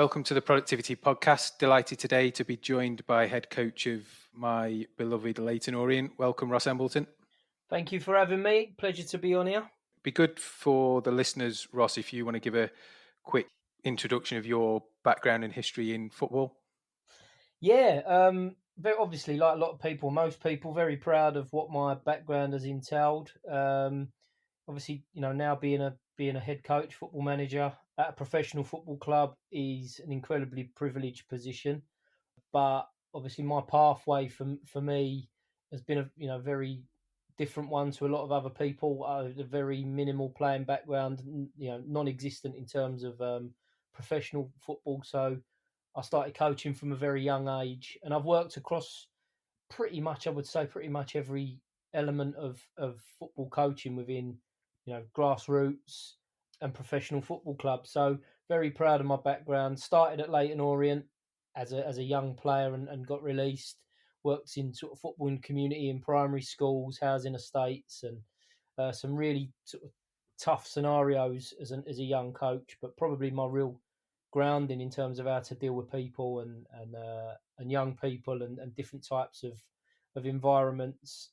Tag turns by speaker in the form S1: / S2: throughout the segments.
S1: Welcome to the Productivity Podcast. Delighted today to be joined by head coach of my beloved Leyton Orient. Welcome, Ross Embleton.
S2: Thank you for having me. Pleasure to be on here.
S1: Be good for the listeners, Ross, if you want to give a quick introduction of your background and history in football.
S2: Yeah, very obviously, like a lot of people, most people, very proud of what my background has entailed. Obviously, now being a head coach, football manager at a professional football club is an incredibly privileged position. But obviously, my pathway for me has been a very different one to a lot of other people. I had a very minimal playing background, non-existent in terms of professional football. So I started coaching from a very young age, and I've worked across pretty much every element of football coaching within, grassroots and professional football clubs. So very proud of my background. Started at Leyton Orient as a young player and got released. Worked in sort of football and community in primary schools, housing estates, and some really sort of tough scenarios as a young coach. But probably my real grounding in terms of how to deal with people and young people and different types of environments.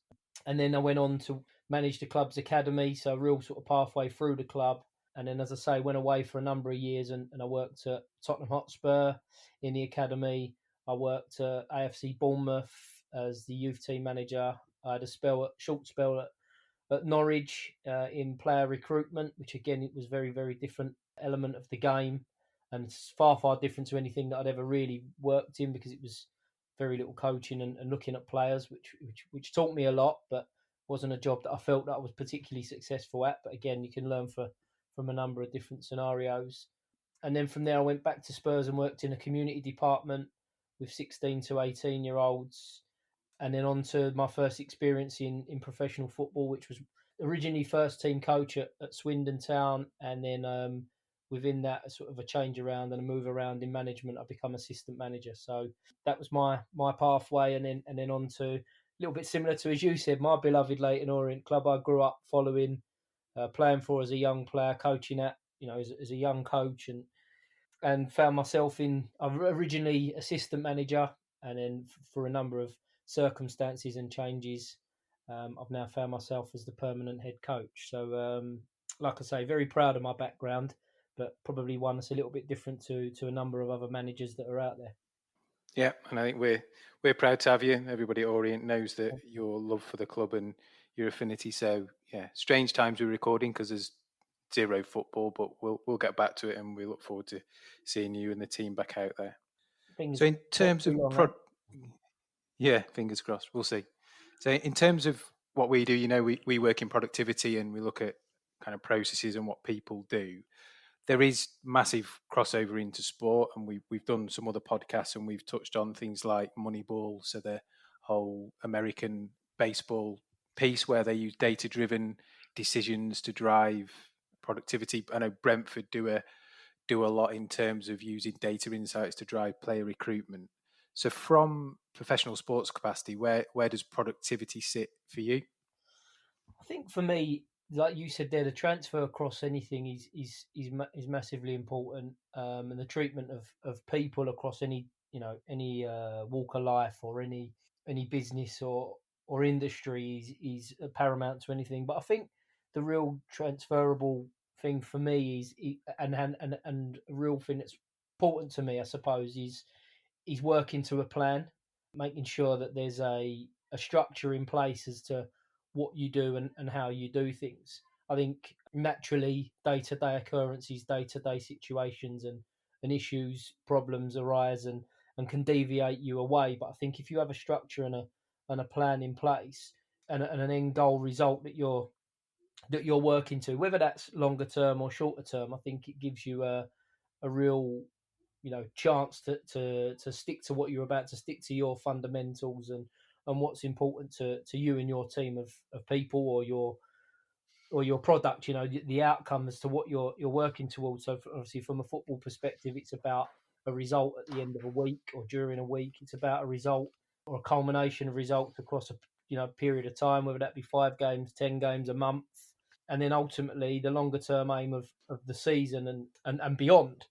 S2: And then I went on to manage the club's academy, so a real sort of pathway through the club. And then, as I say, went away for a number of years and I worked at Tottenham Hotspur in the academy. I worked at AFC Bournemouth as the youth team manager. I had a short spell at Norwich in player recruitment, which again, it was very, very different element of the game. And it's far, far different to anything that I'd ever really worked in because it was very little coaching and looking at players, which taught me a lot, but wasn't a job that I felt that I was particularly successful at. But again, you can learn from a number of different scenarios. And then from there, I went back to Spurs and worked in a community department with 16 to 18-year-olds. And then on to my first experience in professional football, which was originally first team coach at Swindon Town, and then within that, sort of a change around and a move around in management, I become assistant manager. So that was my pathway, and then on to a little bit similar to, as you said, my beloved Leyton Orient club. I grew up following, playing for as a young player, coaching at, as a young coach, and found myself originally assistant manager, and then for a number of circumstances and changes, I've now found myself as the permanent head coach. So, like I say, very proud of my background, but probably one that's a little bit different to a number of other managers that are out there.
S1: Yeah, and I think we're proud to have you. Everybody at Orient knows that your love for the club and your affinity. So yeah, strange times we're recording because there's zero football, but we'll get back to it, and we look forward to seeing you and the team back out there. So in terms of fingers crossed, we'll see. So in terms of what we do, we work in productivity and we look at kind of processes and what people do. There is massive crossover into sport, and we've done some other podcasts and we've touched on things like Moneyball, so the whole American baseball piece where they use data-driven decisions to drive productivity. I know Brentford do a lot in terms of using data insights to drive player recruitment. So from professional sports capacity, where does productivity sit for you?
S2: I think for me, like you said there, the transfer across anything is massively important, and the treatment of people across any walk of life or any business or industry is paramount to anything. But I think the real transferable thing for me and a real thing that's important to me, I suppose, is working to a plan, making sure that there's a structure in place as to what you do and how you do things. I think naturally day-to-day occurrences, day-to-day situations and issues, problems arise and can deviate you away. But I think if you have a structure and a plan in place and an end goal result that you're working to, whether that's longer term or shorter term, I think it gives you a real chance to stick to what you're about to stick to, your fundamentals and what's important to you and your team of people or your product, the outcome as to what you're working towards. So obviously from a football perspective, it's about a result at the end of a week or during a week. It's about a result or a culmination of results across a period of time, whether that be 5 games, 10 games, a month, and then ultimately the longer term aim of the season and beyond.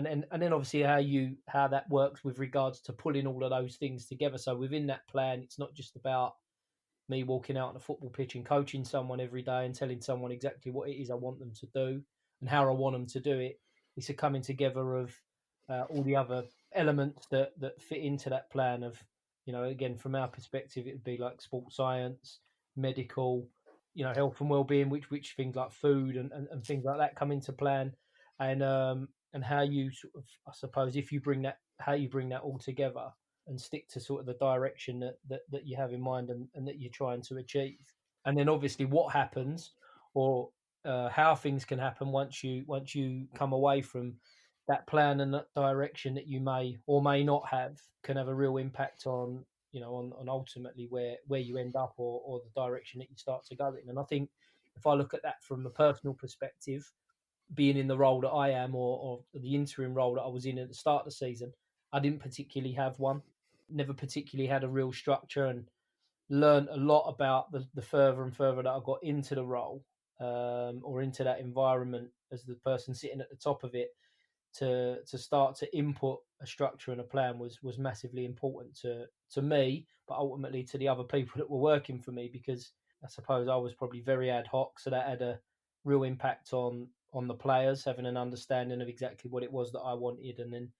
S2: then obviously how that works with regards to pulling all of those things together. So within that plan, it's not just about me walking out on a football pitch and coaching someone every day and telling someone exactly what it is I want them to do and how I want them to do it. It's a coming together of all the other elements that fit into that plan of, again, from our perspective, it would be like sports science, medical, health and well-being, which things like food and things like that come into plan. And how you sort of, I suppose, if you bring that, how you bring that all together and stick to sort of the direction that you have in mind and that you're trying to achieve. And then obviously what happens or how things can happen once you come away from that plan and that direction that you may or may not have can have a real impact on, on ultimately where you end up or the direction that you start to go in. And I think if I look at that from a personal perspective, being in the role that I am or the interim role that I was in at the start of the season, I didn't particularly have one. Never particularly had a real structure, and learned a lot about the further and further that I got into the role or into that environment as the person sitting at the top of it. To start to input a structure and a plan was massively important to me, but ultimately to the other people that were working for me, because I suppose I was probably very ad hoc, so that had a real impact on the players having an understanding of exactly what it was that I wanted. And then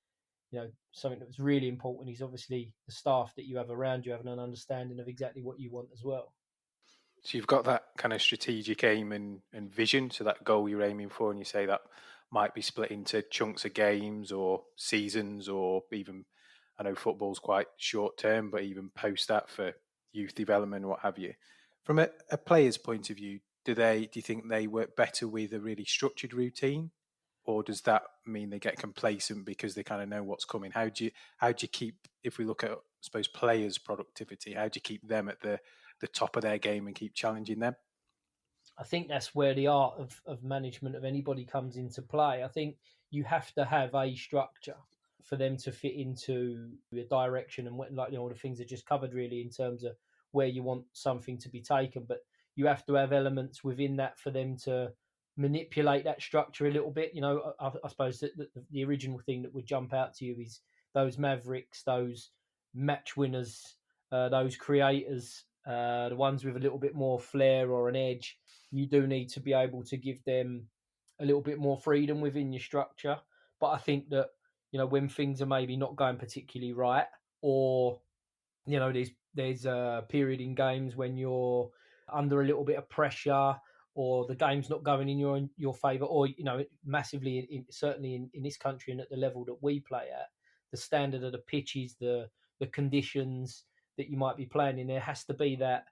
S2: something that was really important is obviously the staff that you have around you having an understanding of exactly what you want as well.
S1: So you've got that kind of strategic aim and vision, so that goal you're aiming for, and you say that might be split into chunks of games or seasons, or even, I know football's quite short term, but even post that for youth development, what have you. From a player's point of view, do you think they work better with a really structured routine, or does that mean they get complacent because they kind of know what's coming? How do you keep, if we look at, I suppose, players' productivity, how do you keep them at the top of their game and keep challenging them?
S2: I think that's where the art of management of anybody comes into play. I think you have to have a structure for them to fit into the direction and all the things that just covered really in terms of where you want something to be taken. But you have to have elements within that for them to manipulate that structure a little bit. I suppose that the original thing that would jump out to you is those mavericks, those match winners, those creators, the ones with a little bit more flair or an edge. You do need to be able to give them a little bit more freedom within your structure. But I think that, when things are maybe not going particularly right, or, there's a period in games when you're under a little bit of pressure, or the game's not going in your favour, or, massively, certainly in this country and at the level that we play at, the standard of the pitches, the conditions that you might be playing in, there has to be that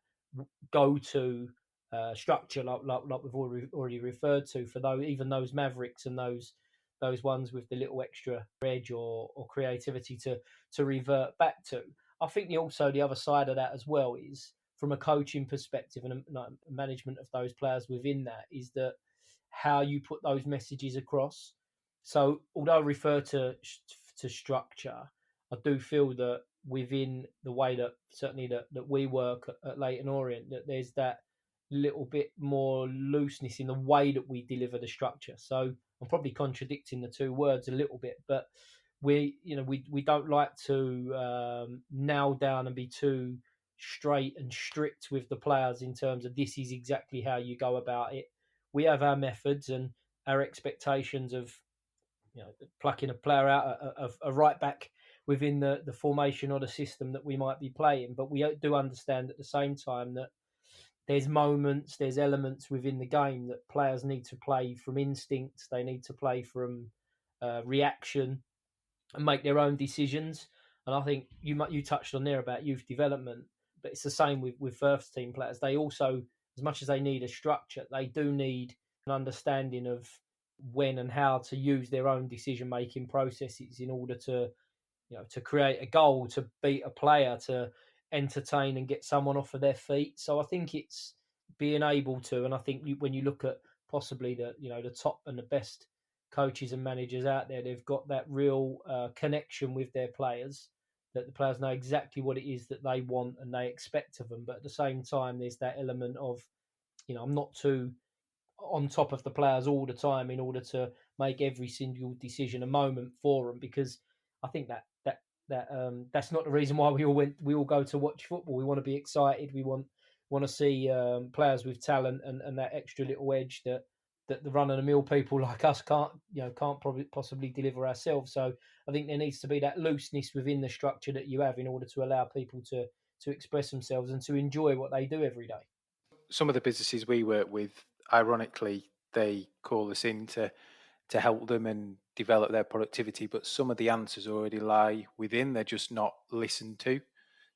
S2: go-to structure, like we've already referred to, for even those mavericks and those ones with the little extra edge or creativity to revert back to. I think also the other side of that as well is, from a coaching perspective and a management of those players within that, is that how you put those messages across. So although I refer to structure, I do feel that within the way that certainly that we work at Leyton Orient, that there's that little bit more looseness in the way that we deliver the structure. So I'm probably contradicting the two words a little bit, but we don't like to nail down and be too straight and strict with the players in terms of this is exactly how you go about it. We have our methods and our expectations of plucking a player out, a right back within the formation or the system that we might be playing. But we do understand at the same time that there's moments, there's elements within the game that players need to play from instinct. They need to play from reaction and make their own decisions. And I think you touched on there about youth development, but it's the same with first team players. They also, as much as they need a structure, they do need an understanding of when and how to use their own decision making processes in order to to create a goal, to beat a player, to entertain and get someone off of their feet. So I think it's being able to, and I think when you look at possibly the top and the best coaches and managers out there, they've got that real connection with their players, that the players know exactly what it is that they want and they expect of them. But at the same time, there's that element of, I'm not too on top of the players all the time in order to make every single decision a moment for them. Because I think that's not the reason why we all go to watch football. We want to be excited. We want to see players with talent and that extra little edge that the run of the mill people like us can't probably possibly deliver ourselves. So I think there needs to be that looseness within the structure that you have in order to allow people to express themselves and to enjoy what they do every day.
S1: Some of the businesses we work with, ironically, they call us in to help them and develop their productivity, but some of the answers already lie within, they're just not listened to.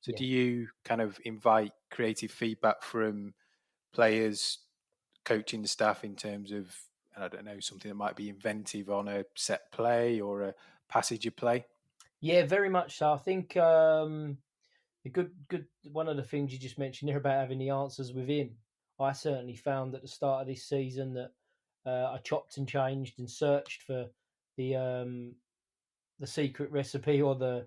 S1: So do you kind of invite creative feedback from players, coaching staff in terms of, I don't know, something that might be inventive on a set play or a passage of play?
S2: Yeah, very much so. I think the good one of the things you just mentioned there about having the answers within. I certainly found at the start of this season that I chopped and changed and searched for the secret recipe or the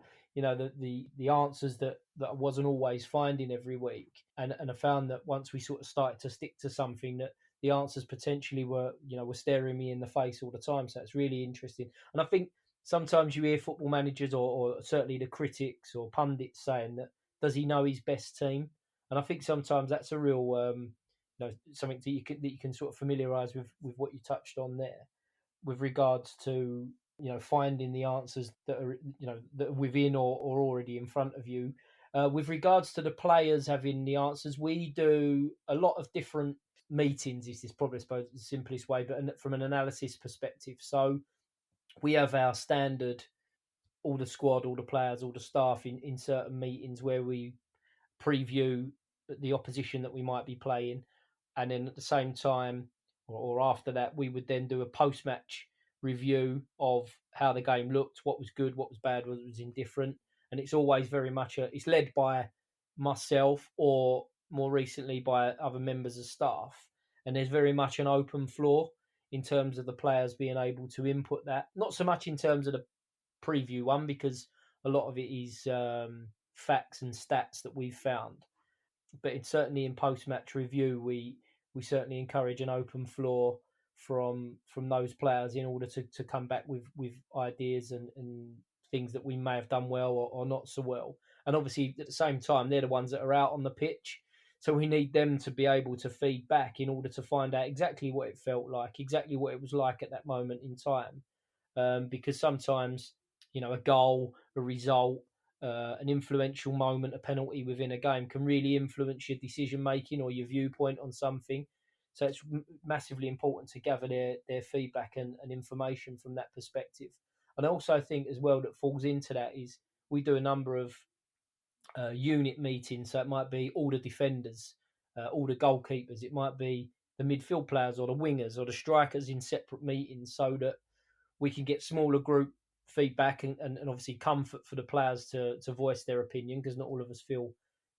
S2: answers that I wasn't always finding every week, and I found that once we sort of started to stick to something, that the answers potentially were staring me in the face all the time. So it's really interesting, and I think sometimes you hear football managers or certainly the critics or pundits saying that, does he know his best team? And I think sometimes that's a real something that you can sort of familiarise with what you touched on there, with regards to finding the answers that are that are within or already in front of you. With regards to the players having the answers, we do a lot of different meetings. This is probably, I suppose, the simplest way, but from an analysis perspective. So we have our standard, all the squad, all the players, all the staff in certain meetings where we preview the opposition that we might be playing, and then at the same time or after that, we would then do a post-match review of how the game looked, what was good, what was bad, what was indifferent. And it's always very much it's led by myself or more recently by other members of staff, and there's very much an open floor in terms of the players being able to input that, not so much in terms of the preview one, because a lot of it is facts and stats that we've found, but certainly in post-match review, we certainly encourage an open floor from those players in order to come back with ideas and things that we may have done well or not so well. And obviously at the same time, they're the ones that are out on the pitch, so we need them to be able to feed back in order to find out exactly what it felt like, exactly what it was like at that moment in time. Because sometimes, a goal, a result, an influential moment, a penalty within a game can really influence your decision making or your viewpoint on something. So it's massively important to gather their feedback and information from that perspective. And I also think as well that falls into that is we do a number of unit meetings. So it might be all the defenders, all the goalkeepers. It might be the midfield players or the wingers or the strikers in separate meetings, so that we can get smaller group feedback and obviously comfort for the players to voice their opinion, because not all of us feel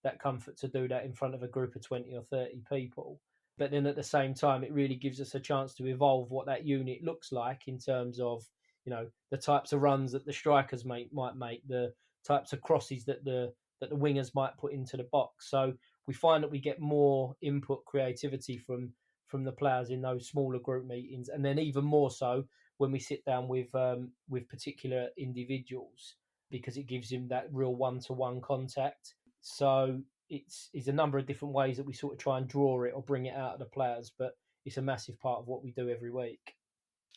S2: that comfort to do that in front of a group of 20 or 30 people. But then at the same time, it really gives us a chance to evolve what that unit looks like in terms of, the types of runs that the strikers might make, the types of crosses that the wingers might put into the box. So we find that we get more input, creativity from the players in those smaller group meetings, and then even more so when we sit down with particular individuals, because it gives him that real one-to-one contact. So it's a number of different ways that we sort of try and draw it or bring it out of the players, but it's a massive part of what we do every week.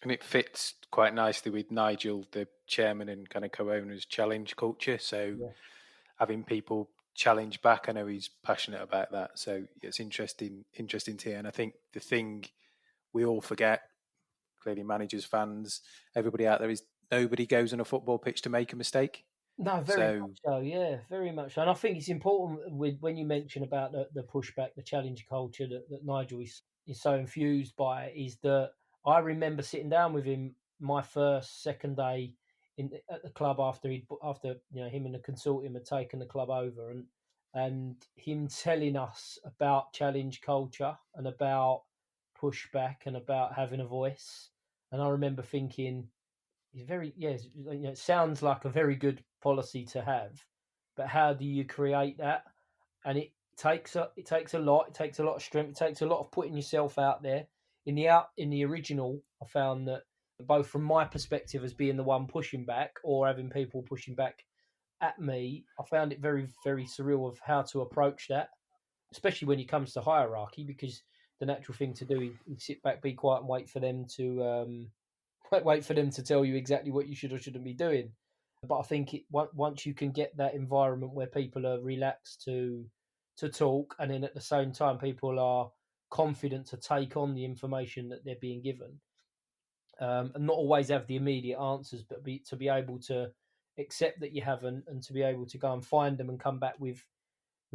S1: And it fits quite nicely with Nigel, the chairman and kind of co-owner's challenge culture. So having people challenge back, I know he's passionate about that. So it's interesting to hear. And I think the thing we all forget, clearly managers, fans, everybody out there, is nobody goes on a football pitch to make a mistake.
S2: No, very much so. Yeah, very much so. And I think it's important when you mention about the pushback, the challenge culture that Nigel is so infused by, is that I remember sitting down with him my second day at the club after him and the consortium had taken the club over, and him telling us about challenge culture and about pushback and about having a voice. And I remember thinking, it sounds like a very good policy to have, but how do you create that? And it takes a lot. It takes a lot of strength. It takes a lot of putting yourself out there. in the original, I found that both from my perspective as being the one pushing back or having people pushing back at me, I found it very, very surreal of how to approach that, especially when it comes to hierarchy, because the natural thing to do is sit back, be quiet, and wait for them to wait for them to tell you exactly what you should or shouldn't be doing. But I think once you can get that environment where people are relaxed to talk, and then at the same time people are confident to take on the information that they're being given, and not always have the immediate answers, but to be able to accept that you haven't, and to be able to go and find them and come back with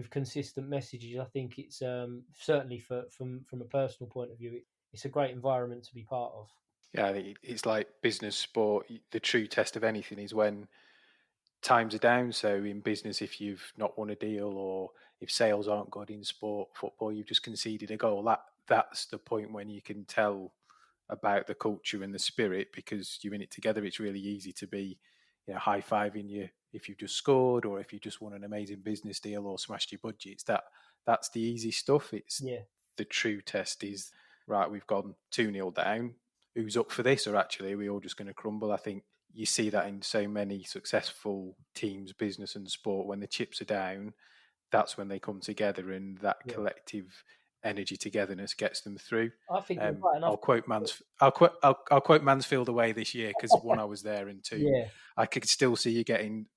S2: consistent messages. I think it's certainly from a personal point of view, it's a great environment to be part of.
S1: Yeah, I think it's like business, sport. The true test of anything is when times are down. So in business, if you've not won a deal or if sales aren't good, in sport, football, you've just conceded a goal. That's the point when you can tell about the culture and the spirit, because you're in it together. It's really easy to be, high fiving you if you've just scored or if you just won an amazing business deal or smashed your budgets. That's the easy stuff. It's the true test is, right, we've gone 2-0 down. Who's up for this? Or actually, are we all just going to crumble? I think you see that in so many successful teams, business and sport. When the chips are down, that's when they come together, and that collective energy, togetherness gets them through.
S2: I think you're right.
S1: I'll quote Mansfield away this year, because one, I was there, and two, I could still see you getting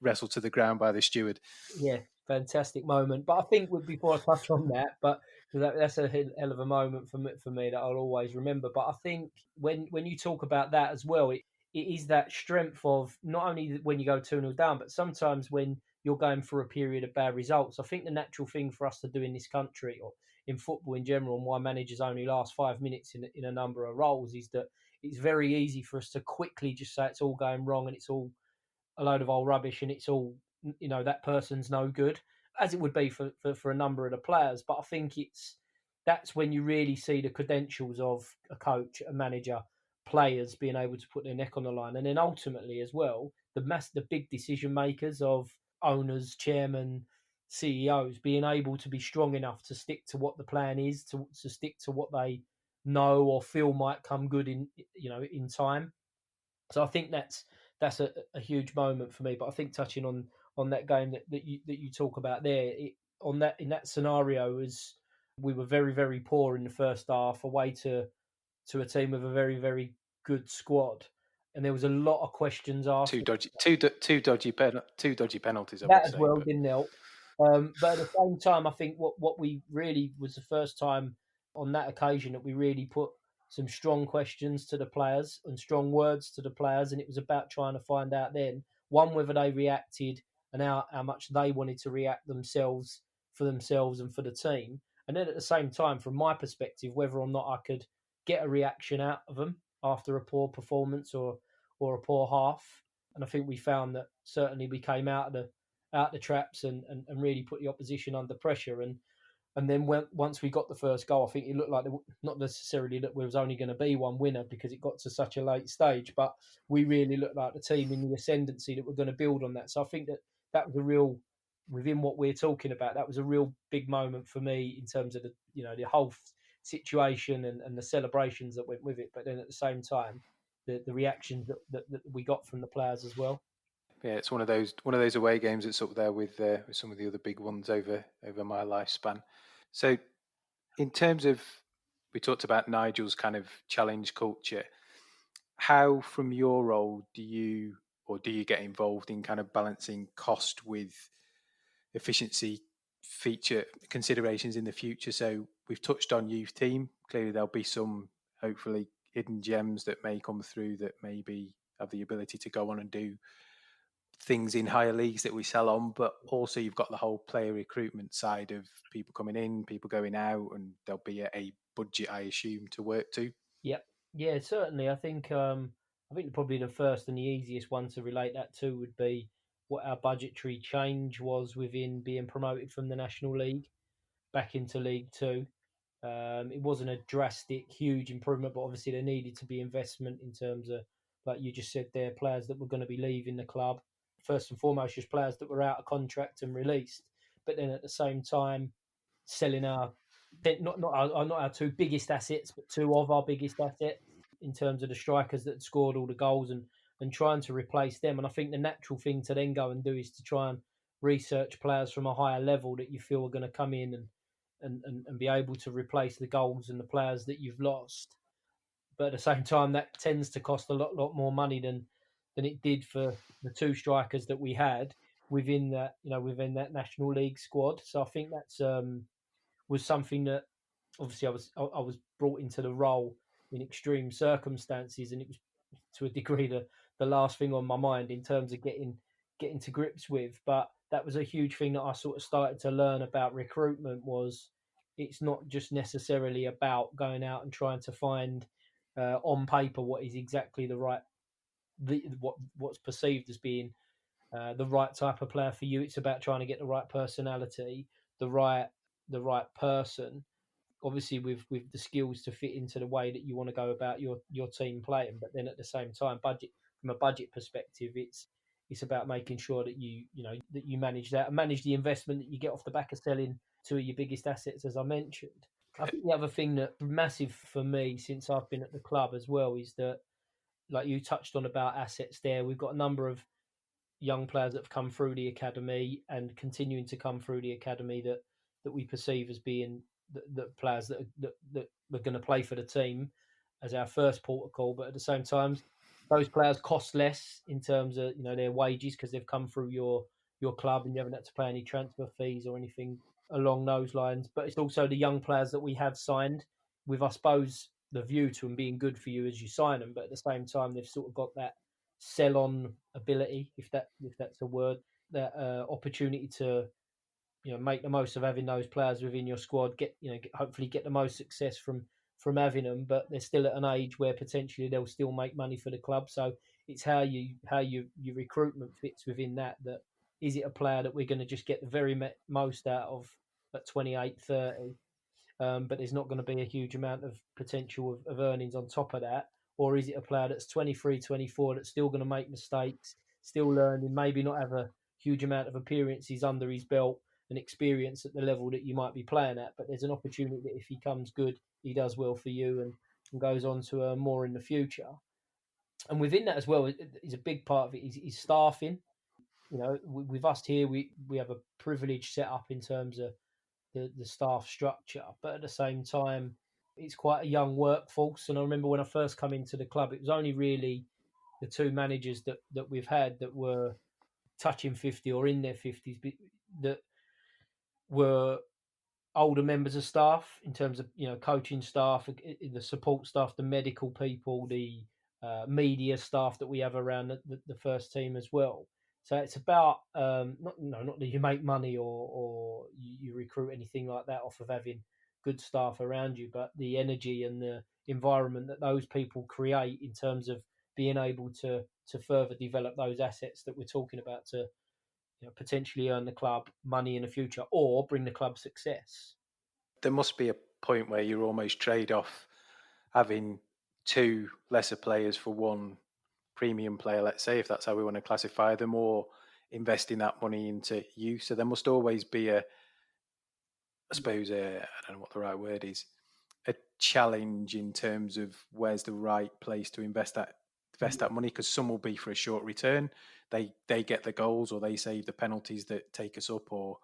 S1: wrestled to the ground by the steward.
S2: Yeah, fantastic moment. But I think before I touch on that, but that's a hell of a moment for me that I'll always remember. But I think when you talk about that as well, it is that strength of not only when you go 2-0 down, but sometimes when you're going through a period of bad results. I think the natural thing for us to do in this country, or in football in general, and why managers only last 5 minutes in a number of roles, is that it's very easy for us to quickly just say it's all going wrong and it's all a load of old rubbish and it's all, that person's no good, as it would be for a number of the players. But I think that's when you really see the credentials of a coach, a manager, players being able to put their neck on the line, and then ultimately as well the big decision makers of owners, chairmen, CEOs being able to be strong enough to stick to what the plan is, to stick to what they know or feel might come good in time. So I think that's a huge moment for me. But I think touching on that game that you talk about there, in that scenario, is we were very, very poor in the first half, away to a team with a very, very good squad, and there was a lot of questions asked.
S1: Two dodgy penalties.
S2: That as well didn't help. But at the same time, I think what we really was the first time on that occasion that we really put some strong questions to the players and strong words to the players, and it was about trying to find out then, one, whether they reacted and how much they wanted to react themselves and for the team, and then at the same time, from my perspective, whether or not I could get a reaction out of them after a poor performance or a poor half. And I think we found that certainly we came out the traps and really put the opposition under pressure. And then once we got the first goal, I think it looked like not necessarily that there was only going to be one winner because it got to such a late stage, but we really looked like the team in the ascendancy that we're going to build on that. So I think that was a real, within what we're talking about, that was a real big moment for me in terms of the whole situation and the celebrations that went with it. But then at the same time, the reactions that we got from the players as well.
S1: Yeah, it's one of those away games that's up there with some of the other big ones over my lifespan. So, in terms of, we talked about Nigel's kind of challenge culture. How, from your role, do you get involved in kind of balancing cost with efficiency feature considerations in the future? So we've touched on youth team. Clearly, there'll be some hopefully hidden gems that may come through that maybe have the ability to go on and do things in higher leagues that we sell on, but also you've got the whole player recruitment side of people coming in, people going out, and there'll be a budget, I assume, to work to.
S2: Yeah, certainly. I think probably the first and the easiest one to relate that to would be what our budgetary change was within being promoted from the National League back into League Two. It wasn't a drastic, huge improvement, but obviously there needed to be investment in terms of, like you just said there, players that were going to be leaving the club. First and foremost, just players that were out of contract and released. But then at the same time, selling our not our two biggest assets, but two of our biggest assets in terms of the strikers that scored all the goals, and trying to replace them. And I think the natural thing to then go and do is to try and research players from a higher level that you feel are going to come in and be able to replace the goals and the players that you've lost. But at the same time, that tends to cost a lot more money than it did for the two strikers that we had within that National League squad. So I think that's was something that obviously I was brought into the role in extreme circumstances, and it was to a degree the last thing on my mind in terms of getting to grips with. But that was a huge thing that I sort of started to learn about recruitment. Was it's not just necessarily about going out and trying to find on paper what is exactly what's perceived as being the right type of player for you. It's about trying to get the right personality, the right person, obviously with the skills to fit into the way that you want to go about your team playing. But then at the same time, from a budget perspective, it's about making sure that you manage that and manage the investment that you get off the back of selling two of your biggest assets, as I mentioned. I think the other thing that's massive for me since I've been at the club as well is that, like you touched on about assets there, we've got a number of young players that have come through the academy and continuing to come through the academy that we perceive as being the players that are going to play for the team as our first protocol. But at the same time, those players cost less in terms of their wages because they've come through your club and you haven't had to pay any transfer fees or anything along those lines. But it's also the young players that we have signed with, I suppose, the view to them being good for you as you sign them. But at the same time, they've sort of got that sell-on ability, if that's a word, that opportunity to make the most of having those players within your squad. Hopefully get the most success from having them, but they're still at an age where potentially they'll still make money for the club. So it's how your recruitment fits within that. That is it a player that we're going to just get the very most out of at 28, 30, but there's not going to be a huge amount of potential of earnings on top of that? Or is it a player that's 23, 24 that's still going to make mistakes, still learning, maybe not have a huge amount of appearances under his belt and experience at the level that you might be playing at, but there's an opportunity that if he comes good, he does well for you and goes on to earn more in the future. And within that as well is a big part of it is staffing. With us here, we have a privileged setup in terms of the staff structure, but at the same time, it's quite a young workforce. And I remember when I first come into the club, it was only really the two managers that we've had that were touching 50 or in their 50s that were older members of staff in terms of coaching staff, the support staff, the medical people, the media staff that we have around the first team as well. So it's about not that you make money or you recruit anything like that off of having good staff around you, but the energy and the environment that those people create in terms of being able to further develop those assets that we're talking about to potentially earn the club money in the future or bring the club success.
S1: There must be a point where you almost trade off having two lesser players for one premium player, let's say, if that's how we want to classify them, or investing that money into you. So there must always be I don't know what the right word is, a challenge in terms of where's the right place to invest that money, because some will be for a short return. They get the goals or they save the penalties that take us up or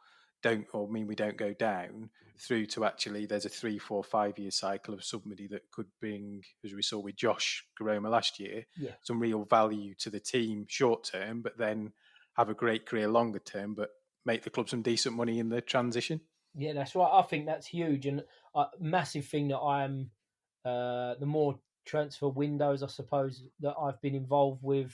S1: mean we don't go down, through to actually there's a 3, 4, 5 year cycle of somebody that could bring, as we saw with Josh Garoma last year, some real value to the team short term, but then have a great career longer term, but make the club some decent money in the transition.
S2: Yeah, that's right. I think that's huge, and a massive thing that I'm the more transfer windows, I suppose, that I've been involved with,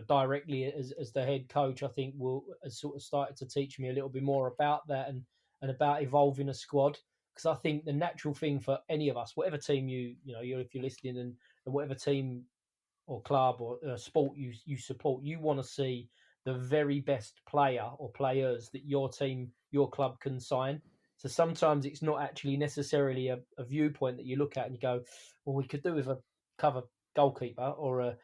S2: directly as the head coach, I think has sort of started to teach me a little bit more about that and about evolving a squad. Because I think the natural thing for any of us, whatever team if you're listening and whatever team or club or sport you support, you want to see the very best player or players that your team, your club can sign. So sometimes it's not actually necessarily a viewpoint that you look at and you go, well, we could do with a cover goalkeeper or a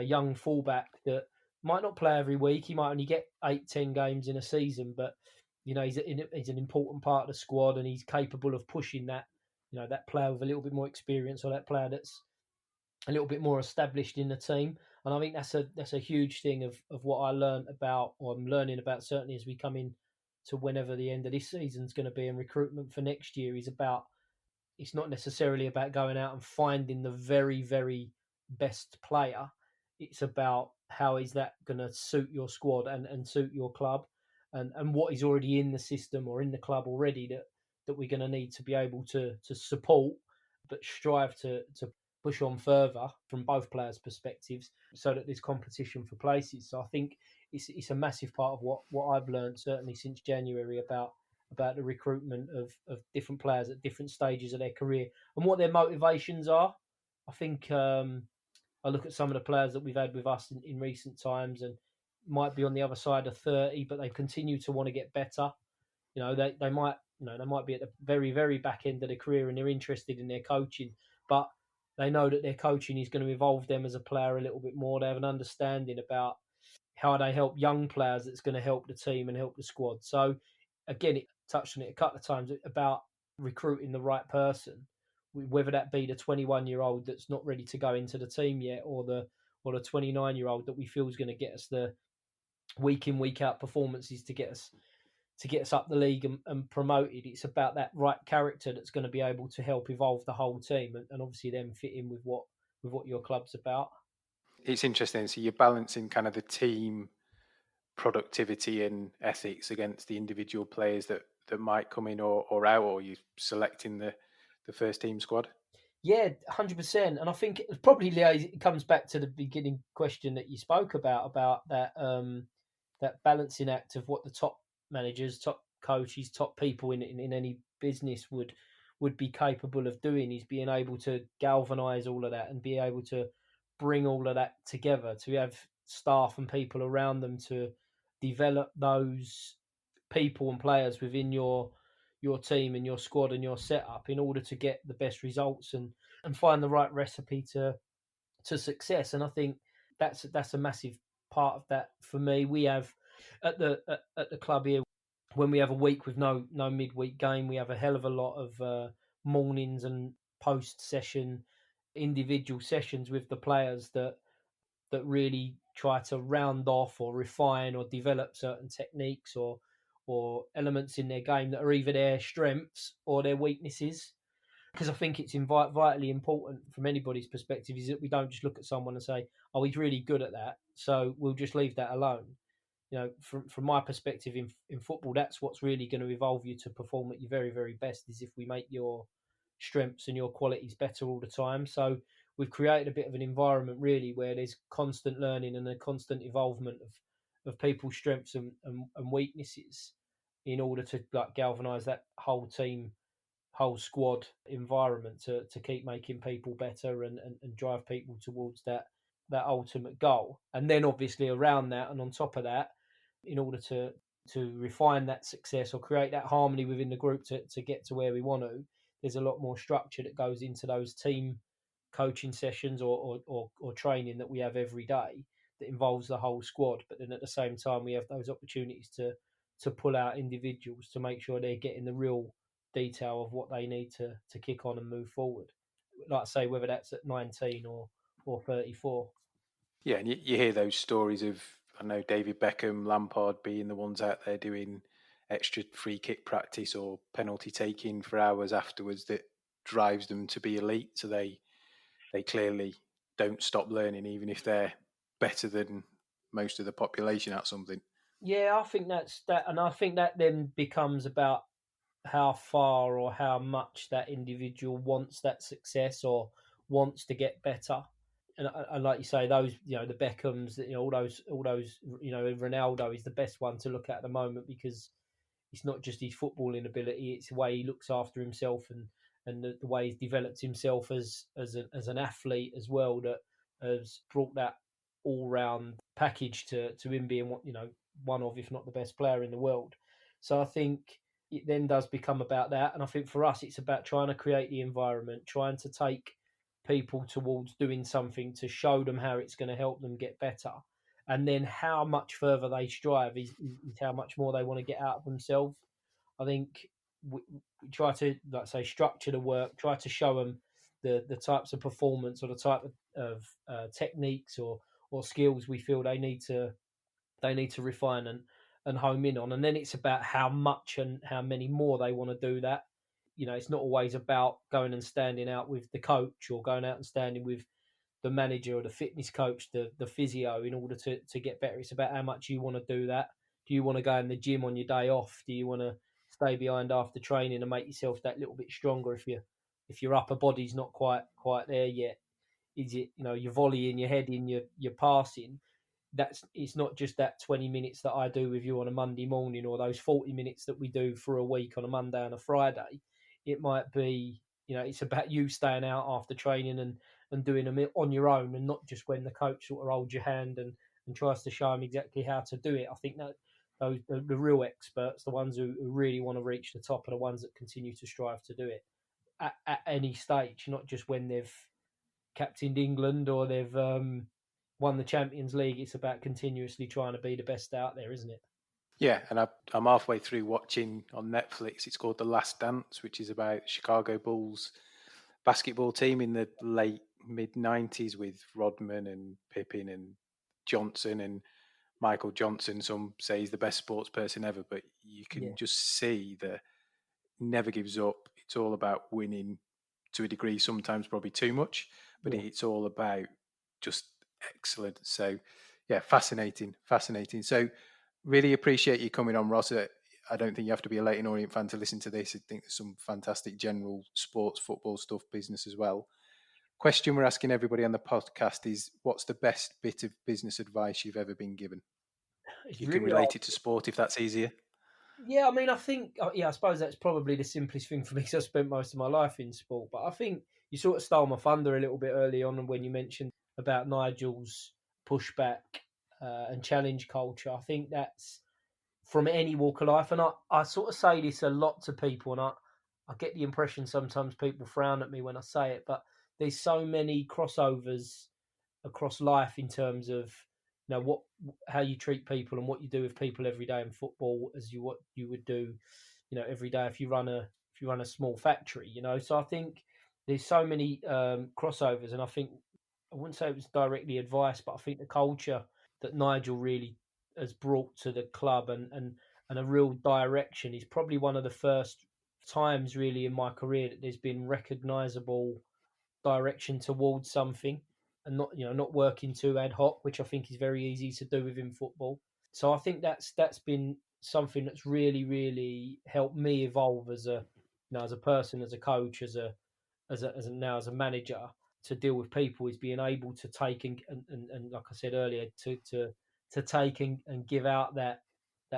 S2: young fullback that might not play every week. He might only get 8-10 games in a season, but he's an important part of the squad, and he's capable of pushing that, that player with a little bit more experience, or that player that's a little bit more established in the team. And I think that's a huge thing of what I learned about, or I'm learning about, certainly as we come in to whenever the end of this season's going to be, and recruitment for next year is about. It's not necessarily about going out and finding the very, very best player. It's about how is that going to suit your squad and suit your club, and what is already in the system or in the club already that we're going to need to be able to support, but strive to push on further from both players' perspectives, so that there's competition for places. So I think it's a massive part of what I've learned, certainly since January, about the recruitment of different players at different stages of their career and what their motivations are. I think I look at some of the players that we've had with us in recent times, and might be on the other side of 30, but they continue to want to get better. They might they might be at the very, very back end of their career, and they're interested in their coaching, but they know that their coaching is going to evolve them as a player a little bit more. They have an understanding about how they help young players that's going to help the team and help the squad. So again, it touched on it a couple of times about recruiting the right person, whether that be the 21-year-old that's not ready to go into the team yet, or the 29-year-old that we feel is going to get us the week in, week out performances to get us up the league and promoted. It's about that right character that's going to be able to help evolve the whole team, and obviously then fit in with what your club's about.
S1: It's interesting. So you're balancing kind of the team productivity and ethics against the individual players that might come in or out, or you selecting the first team squad.
S2: Yeah, 100%. And I think it probably it comes back to the beginning question that you spoke about that that balancing act of what the top managers, top coaches, top people in any business would be capable of doing, is being able to galvanize all of that and be able to bring all of that together, to have staff and people around them to develop those people and players within your team and your squad and your setup in order to get the best results and find the right recipe to success. And I think that's a massive part of that for me. We have at the club here, when we have a week with no midweek game, we have a hell of a lot of mornings and post session individual sessions with the players that really try to round off or refine or develop certain techniques or elements in their game that are either their strengths or their weaknesses. Because I think it's vitally important from anybody's perspective is that we don't just look at someone and say, oh, he's really good at that, so we'll just leave that alone. From my perspective in football, that's what's really going to evolve you to perform at your very, very best, is if we make your strengths and your qualities better all the time. So we've created a bit of an environment really where there's constant learning and a constant evolvement of people's strengths and weaknesses in order to galvanise that whole team, whole squad environment to keep making people better and drive people towards that ultimate goal. And then obviously around that and on top of that, in order to refine that success or create that harmony within the group to get to where we want to, there's a lot more structure that goes into those team coaching sessions or training that we have every day that involves the whole squad. But then at the same time, we have those opportunities to pull out individuals to make sure they're getting the real detail of what they need to kick on and move forward. Like I say, whether that's at 19 or 34.
S1: Yeah, and you hear those stories of, I know, David Beckham, Lampard being the ones out there doing extra free kick practice or penalty taking for hours afterwards that drives them to be elite. So they clearly don't stop learning, even if they're better than most of the population at something.
S2: Yeah, I think that's that, and I think that then becomes about how far or how much that individual wants that success or wants to get better. And like you say, those, the Beckhams, all those, Ronaldo is the best one to look at the moment, because it's not just his footballing ability; it's the way he looks after himself and the way he's developed himself as an athlete as well, that has brought that all round package to him being one of, if not the best player in the world. So I think it then does become about that, and I think for us it's about trying to create the environment, trying to take people towards doing something to show them how it's going to help them get better, and then how much further they strive is how much more they want to get out of themselves. I think we try to, like I say, structure the work, try to show them the types of performance or the type of techniques or skills we feel they need to refine and home in on. And then it's about how much and how many more they want to do that. It's not always about going and standing out with the coach or going out and standing with the manager or the fitness coach, the physio, in order to get better. It's about how much you want to do that. Do you want to go in the gym on your day off? Do you want to stay behind after training and make yourself that little bit stronger if your upper body's not quite there yet? Is it, your volleying, your heading, your passing? It's not just that 20 minutes that I do with you on a Monday morning, or those 40 minutes that we do for a week on a Monday and a Friday. It might be, it's about you staying out after training and doing them on your own, and not just when the coach sort of holds your hand and tries to show them exactly how to do it. I think that the real experts, the ones who really want to reach the top, are the ones that continue to strive to do it at any stage, not just when they've captained England or they've won the Champions League. It's about continuously trying to be the best out there, isn't it?
S1: Yeah, and I'm halfway through watching on Netflix. It's called The Last Dance, which is about Chicago Bulls basketball team in the late mid-90s with Rodman and Pippen and Johnson and Michael Johnson. Some say he's the best sports person ever, but you can just see that never gives up. It's all about winning to a degree, sometimes probably too much, but it's all about just excellent. So yeah, fascinating. So really appreciate you coming on, Ross. I don't think you have to be a Leyton Orient fan to listen to this. I think there's some fantastic general sports, football stuff, business as well. Question we're asking everybody on the podcast is, what's the best bit of business advice you've ever been given? You can relate it to sport if that's easier.
S2: Yeah, I mean, I think, I suppose that's probably the simplest thing for me, because I spent most of my life in sport. But I think you sort of stole my thunder a little bit early on when you mentioned about Nigel's pushback and challenge culture. I think that's from any walk of life. And I sort of say this a lot to people, and I get the impression sometimes people frown at me when I say it, but there's so many crossovers across life in terms of how you treat people and what you do with people every day in football, as what you would do every day if you run a small factory. So I think there's so many crossovers, and I think I wouldn't say it was directly advice, but I think the culture that Nigel really has brought to the club and a real direction is probably one of the first times really in my career that there's been recognizable direction towards something, and not working too ad hoc, which I think is very easy to do within football. So I think that's been something that's really, really helped me evolve as a person, as a coach, as a manager, to deal with people, is being able to take and like I said earlier, to take and give out that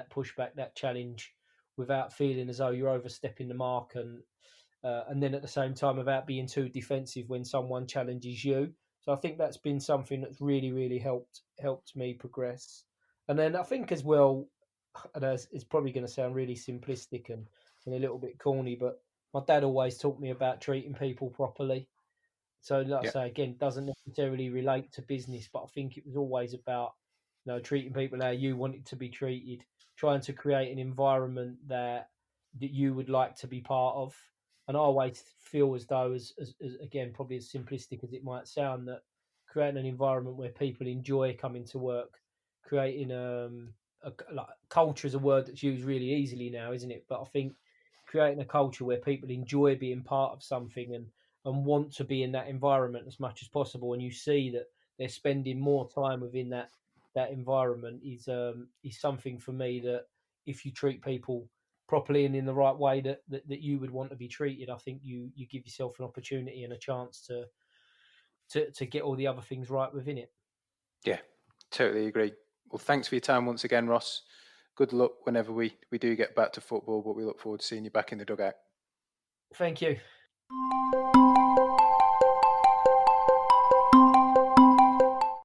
S2: pushback, that challenge, without feeling as though you're overstepping the mark, and then at the same time without being too defensive when someone challenges you. So I think that's been something that's really, really helped me progress. And then I think as well, and it's probably going to sound really simplistic and a little bit corny, but my dad always taught me about treating people properly. So like I say, again, doesn't necessarily relate to business, but I think it was always about treating people how you wanted to be treated, trying to create an environment that you would like to be part of. And I always feel as though, as again, probably as simplistic as it might sound, that creating an environment where people enjoy coming to work, creating like, culture is a word that's used really easily now, isn't it? But I think creating a culture where people enjoy being part of something and want to be in that environment as much as possible, and you see that they're spending more time within that environment, is something for me that, if you treat people properly and in the right way that you would want to be treated, I think you give yourself an opportunity and a chance to get all the other things right within it.
S1: Yeah, totally agree. Well, thanks for your time once again, Ross. Good luck whenever we do get back to football, but we look forward to seeing you back in the dugout.
S2: Thank you.